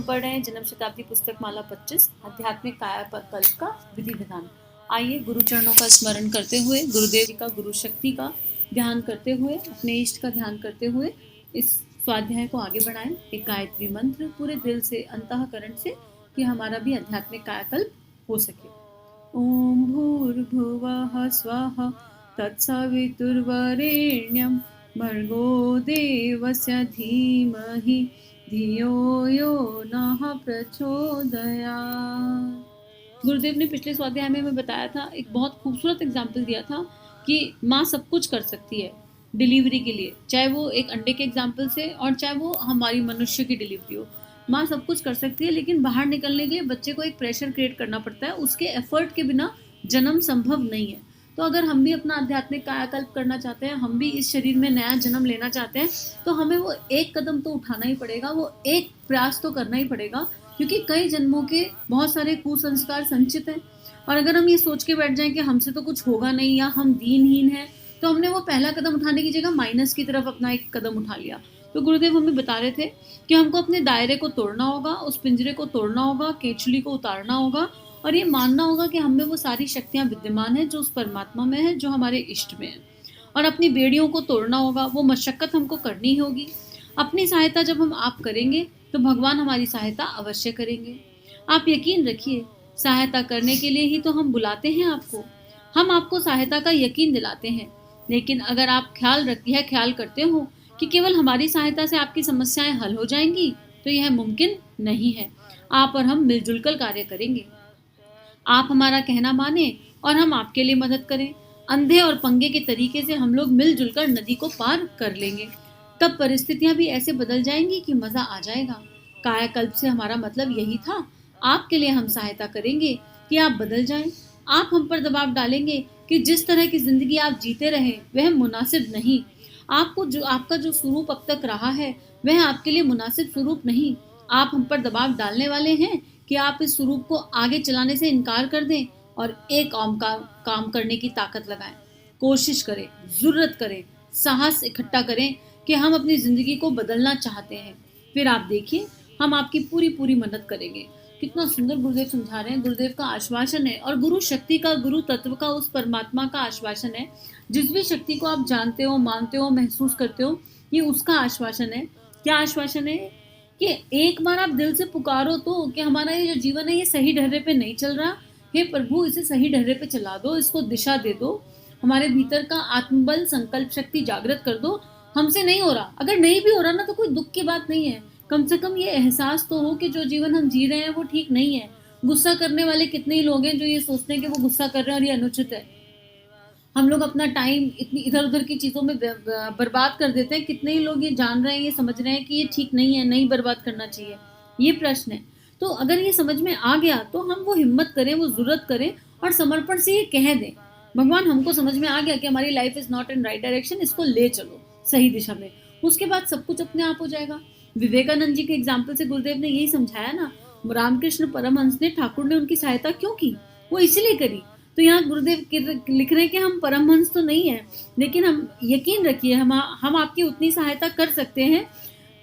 पढ़ रहे हैं जन्म शताब्दी पुस्तक माला 25 आध्यात्मिक कायाकल्प का विधि विधान। आइए गुरु चरणों का स्मरण करते हुए, गुरुदेव जी का, गुरु शक्ति का ध्यान करते हुए, अपने इष्ट का ध्यान करते हुए इस स्वाध्याय को आगे बढ़ाएं। एक गायत्री मंत्र पूरे दिल से, अंतःकरण से, कि हमारा भी आध्यात्मिक कायाकल्प हो सके। ओम भूर्भुवः स्वः तत्सवितुर्वरेण्यं भर्गो देवस्य धीमहि धियो यो नः प्रचोदयात्। गुरुदेव ने पिछले स्वाध्याय में मैं बताया था, एक बहुत खूबसूरत एग्जाम्पल दिया था कि माँ सब कुछ कर सकती है डिलीवरी के लिए, चाहे वो एक अंडे के एग्जाम्पल से और चाहे वो हमारी मनुष्य की डिलीवरी हो। माँ सब कुछ कर सकती है, लेकिन बाहर निकलने के लिए बच्चे को एक प्रेशर क्रिएट करना पड़ता है। उसके एफर्ट के बिना जन्म संभव नहीं है। तो अगर हम भी अपना आध्यात्मिक कायाकल्प करना चाहते हैं, हम भी इस शरीर में नया जन्म लेना चाहते हैं, तो हमें वो एक कदम तो उठाना ही पड़ेगा, वो एक प्रयास तो करना ही पड़ेगा, क्योंकि कई जन्मों के बहुत सारे कुसंस्कार संचित हैं। और अगर हम ये सोच के बैठ जाएं कि हमसे तो कुछ होगा नहीं या हम दीनहीन हैं, तो हमने वो पहला कदम उठाने की जगह माइनस की तरफ अपना एक कदम उठा लिया। तो गुरुदेव हमें बता रहे थे कि हमको अपने दायरे को तोड़ना होगा, उस पिंजरे को तोड़ना होगा, केचुली को उतारना होगा और ये मानना होगा कि हमें वो सारी शक्तियां विद्यमान है जो उस परमात्मा में है, जो हमारे इष्ट में है। और अपनी बेड़ियों को तोड़ना होगा, वो मशक्कत हमको करनी होगी। अपनी सहायता जब हम आप करेंगे तो भगवान हमारी सहायता अवश्य करेंगे। आप यकीन रखिए, सहायता करने के लिए ही तो हम बुलाते हैं आपको। हम आपको सहायता का यकीन दिलाते हैं, लेकिन अगर आप ख्याल करते हो कि केवल हमारी सहायता से आपकी समस्याएं हल हो जाएंगी, तो यह मुमकिन नहीं है। आप और हम मिलजुल कर कार्य करेंगे। आप हमारा कहना माने और हम आपके लिए मदद करें। अंधे और पंगे के तरीके से हम लोग मिलजुल कर नदी को पार कर लेंगे। तब परिस्थितियां भी ऐसे बदल जाएंगी कि मजा आ जाएगा। कायाकल्प से हमारा मतलब यही था। आपके लिए हम सहायता करेंगे कि आप बदल जाएं। आप हम पर दबाव डालेंगे कि जिस तरह की जिंदगी आप जीते रहे वह मुनासिब नहीं। आपका जो स्वरूप अब तक रहा है वह आपके लिए मुनासिब स्वरूप नहीं। आप हम पर दबाव डालने वाले हैं कि आप इस स्वरूप को आगे चलाने से इनकार कर दें और एक काम करने की ताकत लगाएं। कोशिश करें, जुर्रत करें, साहस इकट्ठा करें कि हम अपनी जिंदगी को बदलना चाहते हैं। फिर आप देखिए, हम आपकी पूरी मदद करेंगे। कितना सुंदर गुरुदेव समझा रहे हैं। गुरुदेव का आश्वासन है और गुरु शक्ति का, गुरु तत्व का, उस परमात्मा का आश्वासन है। जिस भी शक्ति को आप जानते हो, मानते हो, महसूस करते हो, ये उसका आश्वासन है। क्या आश्वासन है? कि एक बार आप दिल से पुकारो तो कि हमारा ये जो जीवन है ये सही ढर्रे पे नहीं चल रहा, हे प्रभु इसे सही ढर्रे पे चला दो, इसको दिशा दे दो, हमारे भीतर का आत्मबल, संकल्प शक्ति जागृत कर दो। हमसे नहीं हो रहा, अगर नहीं भी हो रहा ना तो कोई दुख की बात नहीं है। कम से कम ये एहसास तो हो कि जो जीवन हम जी रहे हैं वो ठीक नहीं है। गुस्सा करने वाले कितने ही लोग हैं जो ये सोचते हैं कि वो गुस्सा कर रहे हैं और ये अनुचित है। हम लोग अपना टाइम इतनी इधर उधर की चीज़ों में बर्बाद कर देते हैं। कितने ही लोग ये जान रहे हैं, ये समझ रहे हैं कि ये ठीक नहीं है, नहीं बर्बाद करना चाहिए। ये प्रश्न है। तो अगर ये समझ में आ गया तो हम वो हिम्मत करें, वो जुर्रत करें और समर्पण से ये कह दें, भगवान हमको समझ में आ गया कि हमारी life is not in right direction, इसको ले चलो सही दिशा में। उसके बाद सब कुछ अपने आप हो जाएगा। विवेकानंद जी के एग्जाम्पल से गुरुदेव ने यही समझाया ना। रामकृष्ण परमहंस ने, ठाकुर ने उनकी सहायता क्यों की? वो इसीलिए करी। तो यहाँ गुरुदेव लिख रहे हैं कि हम परमहंस तो नहीं है, लेकिन हम यकीन रखिए हम आपकी उतनी सहायता कर सकते हैं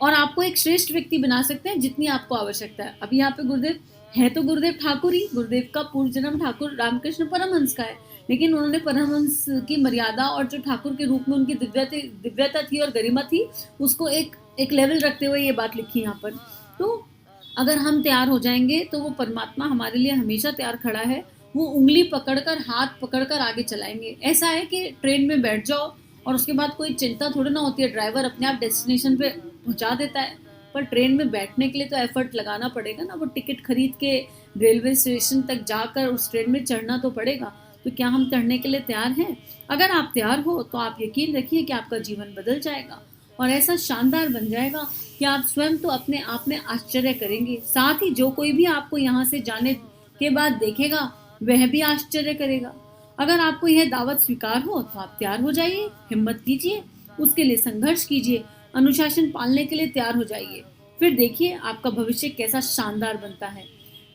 और आपको एक श्रेष्ठ व्यक्ति बना सकते हैं जितनी आपको आवश्यकता है। अभी यहाँ पे गुरुदेव है तो गुरुदेव ठाकुर ही, गुरुदेव का पूर्व जन्म ठाकुर रामकृष्ण परमहंस का है, लेकिन उन्होंने परमहंस की मर्यादा और जो ठाकुर के रूप में उनकी दिव्यता थी और गरिमा थी, उसको एक लेवल रखते हुए ये बात लिखी यहाँ पर। तो अगर हम तैयार हो जाएंगे तो वो परमात्मा हमारे लिए हमेशा तैयार खड़ा है। वो उंगली पकड़कर, हाथ पकड़कर आगे चलाएंगे। ऐसा है कि ट्रेन में बैठ जाओ और उसके बाद कोई चिंता थोड़ी ना होती है, ड्राइवर अपने आप डेस्टिनेशन पे पहुंचा देता है। पर ट्रेन में बैठने के लिए तो एफर्ट लगाना पड़ेगा ना। वो टिकट खरीद के रेलवे स्टेशन तक जाकर उस ट्रेन में चढ़ना तो पड़ेगा। तो क्या हम चढ़ने के लिए तैयार हैं? अगर आप तैयार हो तो आप यकीन रखिए कि आपका जीवन बदल जाएगा और ऐसा शानदार बन जाएगा कि आप स्वयं तो अपने आप में आश्चर्य करेंगे, साथ ही जो कोई भी आपको यहाँ से जाने के बाद देखेगा वह भी आश्चर्य करेगा। अगर आपको यह दावत स्वीकार हो तो आप तैयार हो जाइए, हिम्मत कीजिए, उसके लिए संघर्ष कीजिए, अनुशासन पालने के लिए तैयार हो जाइए। फिर देखिए आपका भविष्य कैसा शानदार बनता है।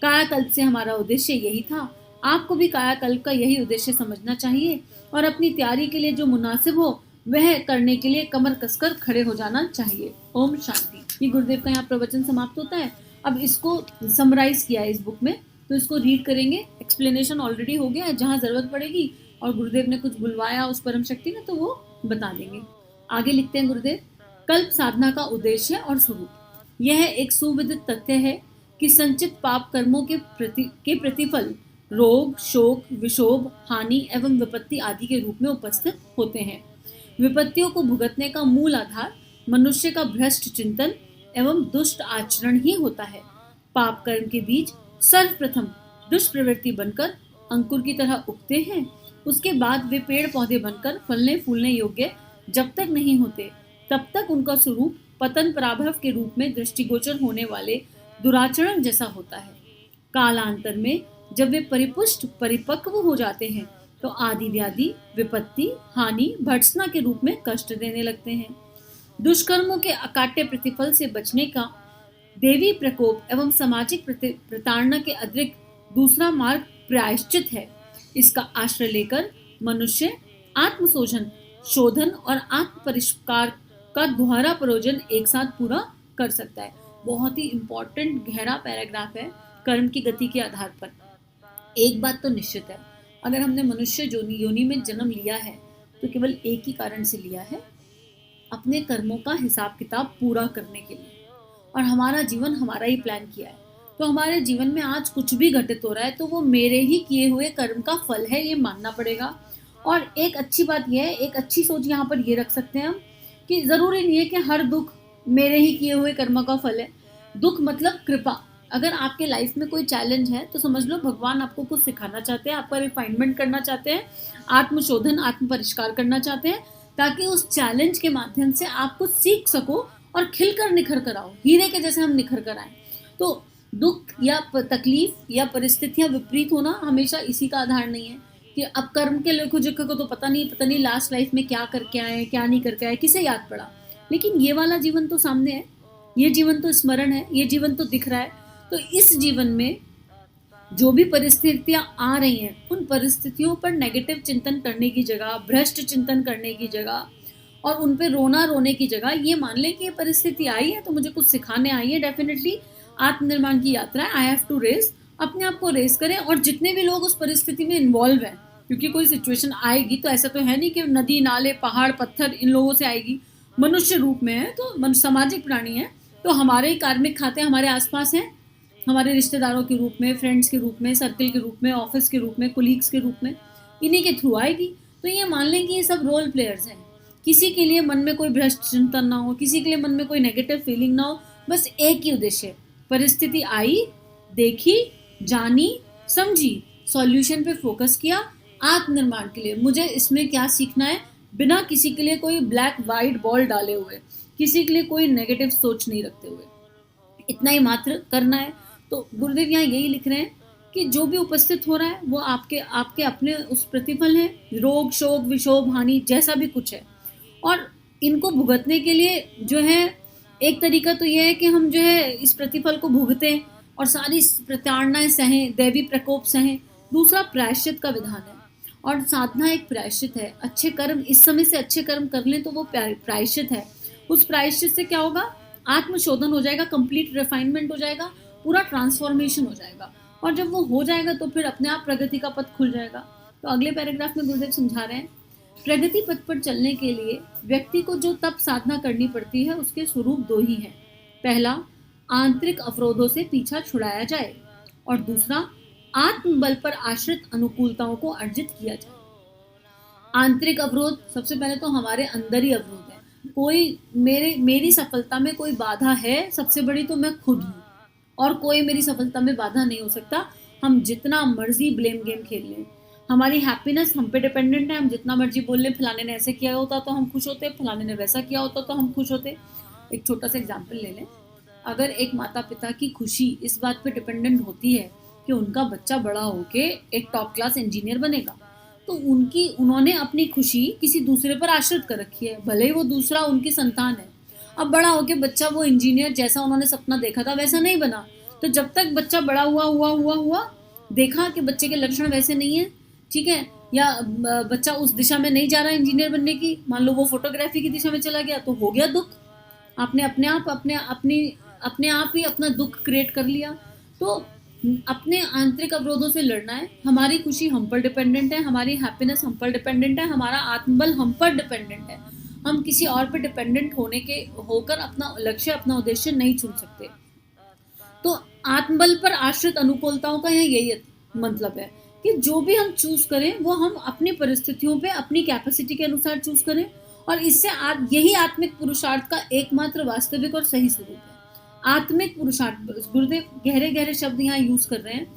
कायाकल्प से हमारा उद्देश्य यही था। आपको भी कायाकल्प का यही उद्देश्य समझना चाहिए और अपनी तैयारी के लिए जो मुनासिब हो वह करने के लिए कमर कसकर खड़े हो जाना चाहिए। ओम शांति। ये गुरुदेव का यहाँ प्रवचन समाप्त होता है। अब इसको समराइज किया है इस बुक में, तो इसको रीड करेंगे। एक्सप्लेनेशन ऑलरेडी हो गया है, जहाँ ज़रूरत पड़ेगी और गुरुदेव ने कुछ बुलवाया उस परम शक्ति ने तो वो बता देंगे। आगे लिखते हैं गुरुदेव, कल्प साधना का उद्देश्य और स्वरूप। यह एक सुविदित तथ्य है कि संचित पाप कर्मों के प्रतिफल रोग, शोक, विशोभ, हानि एवं विपत्ति आदि के रूप में उपस्थित होते हैं। विपत्तियों को भुगतने का मूल आधार मनुष्य का भ्रष्ट चिंतन एवं दुष्ट आचरण ही होता है। पाप कर्म के बीज सर्वप्रथम दुष्प्रवृत्ति बनकर अंकुर की तरह उगते हैं, उसके बाद वे पेड़ पौधे बनकर फलने फूलने योग्य जब तक नहीं होते तब तक उनका स्वरूप पतन पराभव के रूप में दृष्टिगोचर होने वाले दुराचरण जैसा होता है। कालांतर में जब वे परिपक्व हो जाते हैं तो आदि व्याधि, विपत्ति, हानि, भर्त्सना के रूप में कष्ट देने लगते हैं। दुष्कर्मों के अकाट्य प्रतिफल से बचने का देवी प्रकोप एवं सामाजिक प्रताड़ना के अतिरिक्त दूसरा मार्ग प्रायश्चित है। इसका आश्रय लेकर मनुष्य आत्मशोधन शोधन और आत्म परिष्कार का दोहरा प्रयोजन एक साथ पूरा कर सकता है। बहुत ही इंपॉर्टेंट गहरा पैराग्राफ है कर्म की गति के आधार पर। एक बात तो निश्चित है, अगर हमने मनुष्य योनि में जन्म लिया है तो केवल एक ही कारण से लिया है, अपने कर्मों का हिसाब किताब पूरा करने के लिए। और हमारा जीवन हमारा ही प्लान किया है, तो हमारे जीवन में आज कुछ भी घटित हो रहा है तो वो मेरे ही किए हुए कर्म का फल है, ये मानना पड़ेगा। और एक अच्छी बात यह है, एक अच्छी सोच यहाँ पर ये रख सकते हैं हम कि ज़रूरी नहीं है कि हर दुख मेरे ही किए हुए कर्म का फल है। दुख मतलब कृपा। अगर आपके लाइफ में कोई चैलेंज है तो समझ लो भगवान आपको कुछ सिखाना चाहते हैं, आपका रिफाइनमेंट करना चाहते हैं, आत्मशोधन आत्म परिष्कार करना चाहते हैं, ताकि उस चैलेंज के माध्यम से आप कुछ सीख सको और खिलकर निखर कर आओ, हीरे के जैसे हम निखर कर आए। तो दुख या तकलीफ या परिस्थितियां विपरीत होना हमेशा इसी का आधार नहीं है कि अब कर्म के लेखो जोखा को तो पता नहीं लास्ट लाइफ में क्या करके आए, क्या नहीं करके आए, किसे याद पड़ा। लेकिन ये वाला जीवन तो सामने है, ये जीवन तो स्मरण है, ये जीवन तो दिख रहा है। तो इस जीवन में जो भी परिस्थितियां आ रही हैं उन परिस्थितियों पर नेगेटिव चिंतन करने की जगह, भ्रष्ट चिंतन करने की जगह और उन पे रोने की जगह ये मान लें कि ये परिस्थिति आई है तो मुझे कुछ सिखाने आई है। डेफिनेटली आत्मनिर्माण की यात्रा है, आई हैव टू रेस, अपने आप को रेस करें। और जितने भी लोग उस परिस्थिति में इन्वॉल्व हैं, क्योंकि कोई सिचुएशन आएगी तो ऐसा तो है नहीं कि नदी नाले पहाड़ पत्थर इन लोगों से आएगी, मनुष्य रूप में है तो सामाजिक प्राणी है, तो हमारे ही कार्मिक खाते हमारे आसपास हैं, हमारे रिश्तेदारों के रूप में, फ्रेंड्स के रूप में, सर्कल के रूप में, ऑफिस के रूप में, कोलीग्स के रूप में, इन्हीं के थ्रू आएगी। तो ये मान लें कि ये सब रोल प्लेयर्स हैं। किसी के लिए मन में कोई भ्रष्ट चिंतन ना हो, किसी के लिए मन में कोई नेगेटिव फीलिंग ना हो, बस एक ही उद्देश्य, परिस्थिति आई, देखी, जानी, समझी, सॉल्यूशन पे फोकस किया, आत्मनिर्माण के लिए मुझे इसमें क्या सीखना है, बिना किसी के लिए कोई ब्लैक वाइट बॉल डाले हुए, किसी के लिए कोई नेगेटिव सोच नहीं रखते हुए, इतना ही मात्र करना है। तो गुरुदेव यहाँ यही लिख रहे हैं कि जो भी उपस्थित हो रहा है वो आपके अपने उस प्रतिफल है, रोग, शोक, विशोभ, हानि, जैसा भी कुछ है। और इनको भुगतने के लिए जो है एक तरीका तो यह है कि हम जो है इस प्रतिफल को भुगतें और सारी प्रताड़नाएं सहें, दैवी प्रकोप सहें। दूसरा प्रायश्चित का विधान है, और साधना एक प्रायश्चित है। अच्छे कर्म इस समय से अच्छे कर्म कर लें तो वो प्रायश्चित है। उस प्रायश्चित से क्या होगा, आत्मशोधन हो जाएगा, कंप्लीट रिफाइनमेंट हो जाएगा, पूरा ट्रांसफॉर्मेशन हो जाएगा। और जब वो हो जाएगा तो फिर अपने आप प्रगति का पथ खुल जाएगा। तो अगले पैराग्राफ में गुरुदेव समझा रहे हैं, प्रगति पथ पर चलने के लिए व्यक्ति को जो तप साधना करनी पड़ती है उसके स्वरूप दो ही हैं। पहला, आंतरिक अवरोधों से पीछा छुड़ाया जाए, और दूसरा, आत्मबल पर आश्रित अनुकूलताओं को अर्जित किया जाए। आंतरिक अवरोध सबसे पहले तो हमारे अंदर ही अवरोध है। कोई मेरी सफलता में कोई बाधा है, सबसे बड़ी तो मैं खुद हूँ, और कोई मेरी सफलता में बाधा नहीं हो सकता। हम जितना मर्जी ब्लेम गेम खेल लें, हमारी हैप्पीनेस हम पे डिपेंडेंट है। हम जितना मर्जी बोल लें, फलाने ने ऐसे किया होता तो हम खुश होते, फलाने ने वैसा किया होता तो हम खुश होते। एक छोटा सा एग्जाम्पल ले लें, अगर एक माता पिता की खुशी इस बात पे डिपेंडेंट होती है कि उनका बच्चा बड़ा होके एक टॉप क्लास इंजीनियर बनेगा, तो उन्होंने अपनी खुशी किसी दूसरे पर आश्रित कर रखी है, भले ही वो दूसरा उनकी संतान है। अब बड़ा होके बच्चा वो इंजीनियर जैसा उन्होंने सपना देखा था वैसा नहीं बना, तो जब तक बच्चा बड़ा हुआ देखा कि बच्चे के लक्षण वैसे नहीं है, ठीक है, या बच्चा उस दिशा में नहीं जा रहा इंजीनियर बनने की, मान लो वो फोटोग्राफी की दिशा में चला गया, तो हो गया दुख। आपने अपने आप अपनी अपने आप ही अपना दुख क्रिएट कर लिया। तो अपने आंतरिक अवरोधों से लड़ना है। हमारी खुशी हम पर डिपेंडेंट है, हमारी हैप्पीनेस हम पर डिपेंडेंट है, हमारा आत्मबल हम पर डिपेंडेंट है। हम किसी और पर डिपेंडेंट होकर अपना लक्ष्य, अपना उद्देश्य नहीं चुन सकते। तो आत्मबल पर आश्रित अनुकूलताओं का यहाँ यही मतलब है कि जो भी हम चूज करें वो हम अपनी परिस्थितियों पे, अपनी कैपेसिटी के अनुसार चूज करें, और इससे यही आत्मिक पुरुषार्थ का एकमात्र वास्तविक और सही स्वरूप है। आत्मिक पुरुषार्थ, गुरुदेव गहरे गहरे शब्द यहाँ यूज कर रहे हैं,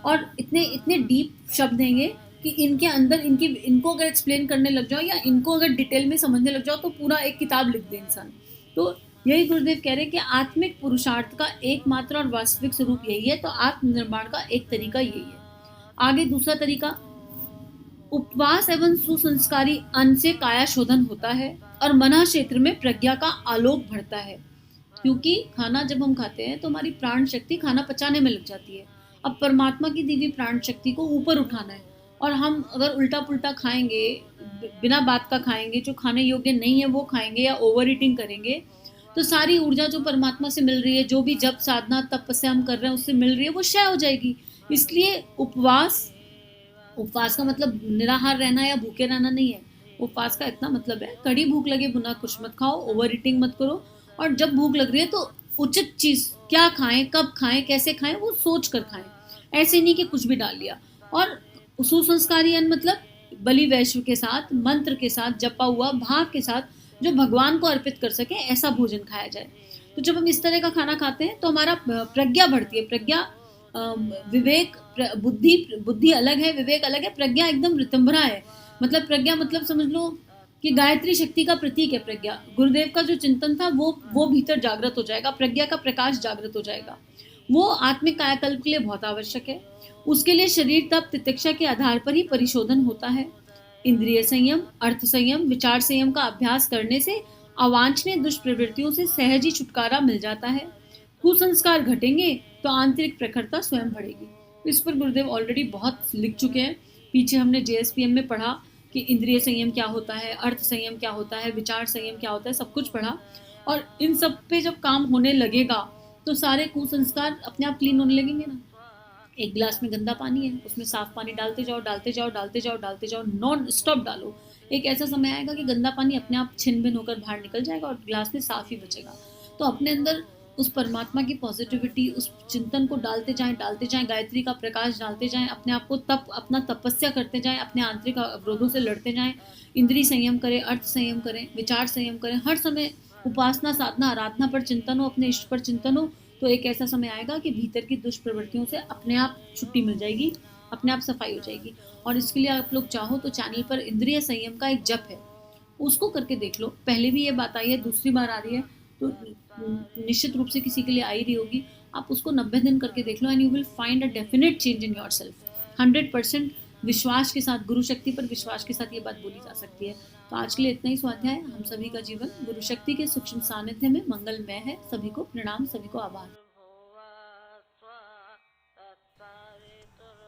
और इतने इतने डीप शब्द हैं कि इनके अंदर इनको अगर एक्सप्लेन करने लग जाओ या इनको अगर डिटेल में समझने लग जाओ तो पूरा एक किताब लिख दे इंसान। तो यही गुरुदेव कह रहे हैं कि आत्मिक पुरुषार्थ का एकमात्र और वास्तविक स्वरूप यही है। तो आत्मनिर्माण का एक तरीका यही है। आगे दूसरा तरीका, उपवास एवं सुसंस्कारी अन्न से काया शोधन होता है और मन क्षेत्र में प्रज्ञा का आलोक बढ़ता है। क्योंकि खाना जब हम खाते हैं तो हमारी प्राण शक्ति खाना पचाने में लग जाती है। अब परमात्मा की दी हुई प्राण शक्ति को ऊपर उठाना है, और हम अगर उल्टा पुल्टा खाएंगे, बिना बात का खाएंगे, जो खाने योग्य नहीं है वो खाएंगे या ओवर ईटिंग करेंगे, तो सारी ऊर्जा जो परमात्मा से मिल रही है, जो भी जप साधना तपस्या हम कर रहे हैं उससे मिल रही है, वो क्षय हो जाएगी। इसलिए उपवास का मतलब निराहार रहना या भूखे रहना नहीं है। उपवास का इतना मतलब है, कड़ी भूख लगे बिना कुछ मत खाओ, ओवर ईटिंग मत करो, और जब भूख लग रही है तो उचित चीज क्या खाएं, कब खाएं, कैसे खाएं, वो सोच कर खाएं। ऐसे नहीं कि कुछ भी डाल लिया। और सुसंस्कारी अन्न मतलब बलि वैश्व के साथ, मंत्र के साथ, जपा हुआ भाव के साथ, जो भगवान को अर्पित कर सके, ऐसा भोजन खाया जाए। तो जब हम इस तरह का खाना खाते हैं तो हमारा प्रज्ञा बढ़ती है। प्रज्ञा, विवेक, बुद्धि अलग है, विवेक अलग है, प्रज्ञा एकदम ऋतंभरा है। मतलब प्रज्ञा मतलब समझ लो कि गायत्री शक्ति का प्रतीक है प्रज्ञा। गुरुदेव का जो चिंतन था वो भीतर जागृत हो जाएगा, प्रज्ञा का प्रकाश जागृत हो जाएगा। वो आत्मिक कायाकल्प के लिए बहुत आवश्यक है। उसके लिए शरीर तप तितिक्षा के आधार पर ही परिशोधन होता है। इंद्रिय संयम, अर्थ संयम, विचार संयम का अभ्यास करने से अवांछनीय दुष्प्रवृत्तियों से सहज ही छुटकारा मिल जाता है। कुसंस्कार घटेंगे तो आंतरिक प्रखरता स्वयं बढ़ेगी। इस पर गुरुदेव ऑलरेडी बहुत लिख चुके हैं। पीछे हमने JSPM में पढ़ा कि इंद्रिय संयम क्या होता है, अर्थ संयम क्या होता है, विचार संयम क्या होता है, सब कुछ पढ़ा। और इन सब पे जब काम होने लगेगा तो सारे कुसंस्कार अपने आप क्लीन होने लगेंगे ना। एक गिलास में गंदा पानी है, उसमें साफ पानी डालते जाओ, डालते जाओ, डालते जाओ, डालते जाओ, नॉन स्टॉप डालो। एक ऐसा समय आएगा कि गंदा पानी अपने आप छिन भिन होकर बाहर निकल जाएगा और गिलास में साफ ही बचेगा। तो अपने अंदर उस परमात्मा की पॉजिटिविटी, उस चिंतन को डालते जाएं, गायत्री का प्रकाश डालते जाएं, अपने आप को अपना तपस्या करते जाएं, अपने आंतरिक अवरोधों से लड़ते जाएं, इंद्रिय संयम करें, अर्थ संयम करें, विचार संयम करें, हर समय उपासना साधना आराधना पर चिंतन हो, अपने इष्ट पर चिंतन हो। तो एक ऐसा समय आएगा कि भीतर की दुष्प्रवृत्तियों से अपने आप छुट्टी मिल जाएगी, अपने आप सफाई हो जाएगी। और इसके लिए आप लोग चाहो तो चैनल पर इंद्रिय संयम का एक जप है, उसको करके देख लो। पहले भी ये बात आई है, दूसरी बार आ रही है, तो निश्चित रूप से किसी के लिए आई रही होगी। आप उसको 90 दिन करके देख लो, and you will find a definite change in yourself. 100% विश्वास के साथ, गुरु शक्ति पर विश्वास के साथ ये बात बोली जा सकती है। तो आज के लिए इतना ही स्वाध्याय। हम सभी का जीवन गुरु शक्ति के सूक्ष्म सानिध्य में मंगलमय है। सभी को प्रणाम, सभी को आभार।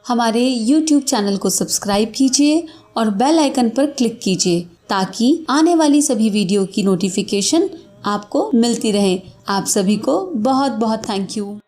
हमारे YouTube चैनल को सब्सक्राइब कीजिए और बेल आइकन पर क्लिक कीजिए ताकि आने वाली सभी वीडियो की नोटिफिकेशन आपको मिलती रहे। आप सभी को बहुत बहुत थैंक यू।